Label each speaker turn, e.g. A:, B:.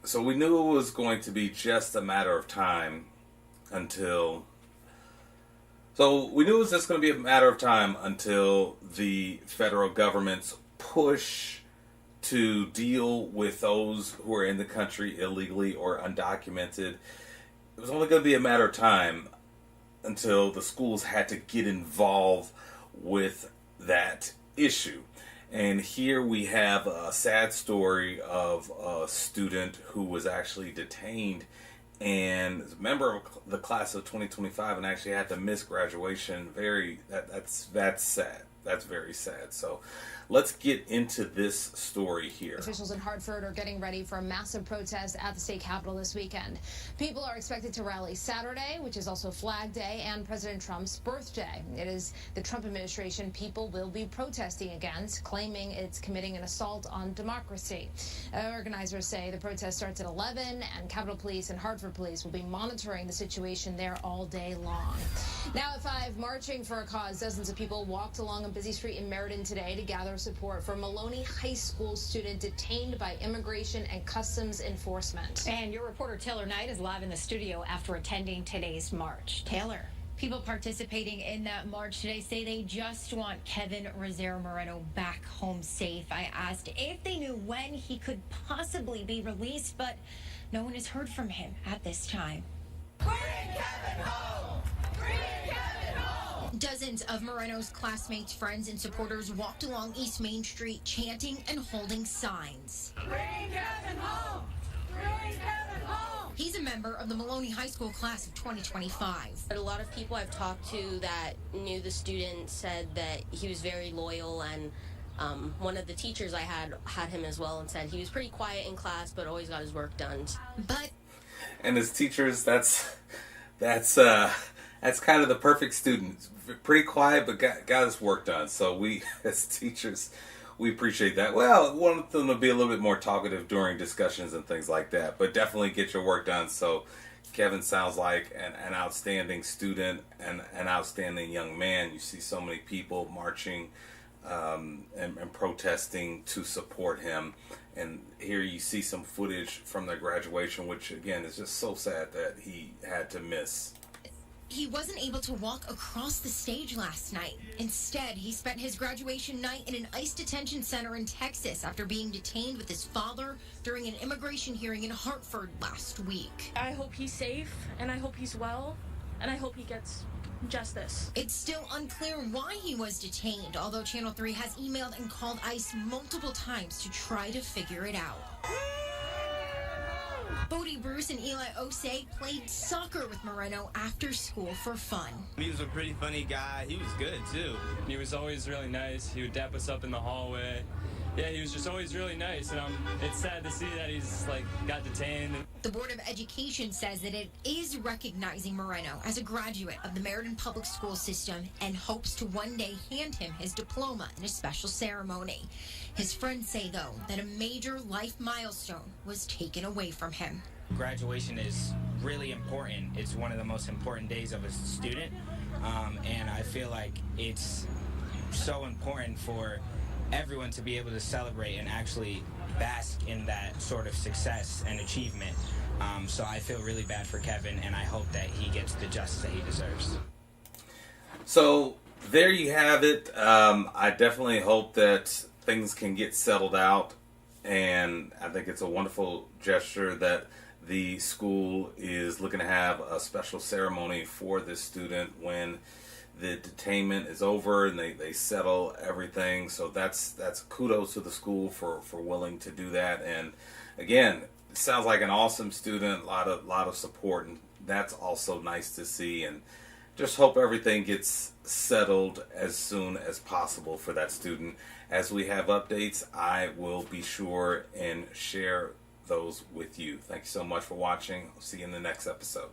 A: So we knew it was going to be just a matter of time until... So we knew it was just going to be a matter of time until the federal government's push to deal with those who are in the country illegally or undocumented. It was only going to be a matter of time until the schools had to get involved with that issue. And here we have a sad story of a student who was actually detained and is a member of the class of 2025 and actually had to miss graduation. That's sad. That's very sad. So let's get into this story here.
B: Officials in Hartford are getting ready for a massive protest at the state capitol this weekend. People are expected to rally Saturday, which is also Flag Day, and President Trump's birthday. It is the Trump administration people will be protesting against, claiming it's committing an assault on democracy. Organizers say the protest starts at 11, and Capitol Police and Hartford Police will be monitoring the situation there all day long. Now at 5, marching for a cause, dozens of people walked along a busy street in Meriden today to gather support for Maloney High School student detained by Immigration and Customs Enforcement.
C: And your reporter Taylor Knight is live in the studio after attending today's march. Taylor.
D: People participating in that march today say they just want Kevin Rosero Moreno back home safe. I asked if they knew when he could possibly be released, but no one has heard from him at this time.
E: Bring Kevin home! Bring Kevin home!
D: Dozens of Moreno's classmates, friends, and supporters walked along East Main Street chanting and holding signs.
E: Bring Kevin home! Bring Kevin home!
D: He's a member of the Maloney High School class of 2025.
F: A lot of people I've talked to that knew the student said that he was very loyal, and one of the teachers I had him as well and said he was pretty quiet in class but always got his work done.
D: But
A: and as teachers, that's kind of the perfect student. Pretty quiet, but got his work done. So we, as teachers, we appreciate that. Well, want them to be a little bit more talkative during discussions and things like that, but definitely get your work done. So Kevin sounds like an outstanding student and an outstanding young man. You see so many people marching and protesting to support him. And here you see some footage from their graduation, which again is just so sad that he had to miss.
D: he wasn't able to walk across the stage last night. Instead, he spent his graduation night in an ICE detention center in Texas after being detained with his father during an immigration hearing in Hartford last week.
G: I hope he's safe, and I hope he's well, and I hope he gets justice.
D: It's still unclear why he was detained, although Channel 3 has emailed and called ICE multiple times to try to figure it out. Bodie Bruce and Eli Osei played soccer with Moreno after school for fun.
H: He was a pretty funny guy. He was good, too.
I: He was always really nice. He would dap us up in the hallway. Yeah, he was just always really nice, and it's sad to see that he's, got detained.
D: The Board of Education says that it is recognizing Moreno as a graduate of the Meriden Public School System and hopes to one day hand him his diploma in a special ceremony. His friends say, though, that a major life milestone was taken away from him.
J: Graduation is really important. It's one of the most important days of a student, and I feel like it's so important for everyone to be able to celebrate and actually bask in that sort of success and achievement. So I feel really bad for Kevin, and I hope that he gets the justice that he deserves.
A: So there you have it. I definitely hope that things can get settled out, and I think it's a wonderful gesture that the school is looking to have a special ceremony for this student when the detainment is over and they settle everything. So that's kudos to the school for willing to do that. And again, it sounds like an awesome student, a lot of support, and that's also nice to see. And just hope everything gets settled as soon as possible for that student. As we have updates, I will be sure and share those with you. Thank you so much for watching. I'll see you in the next episode.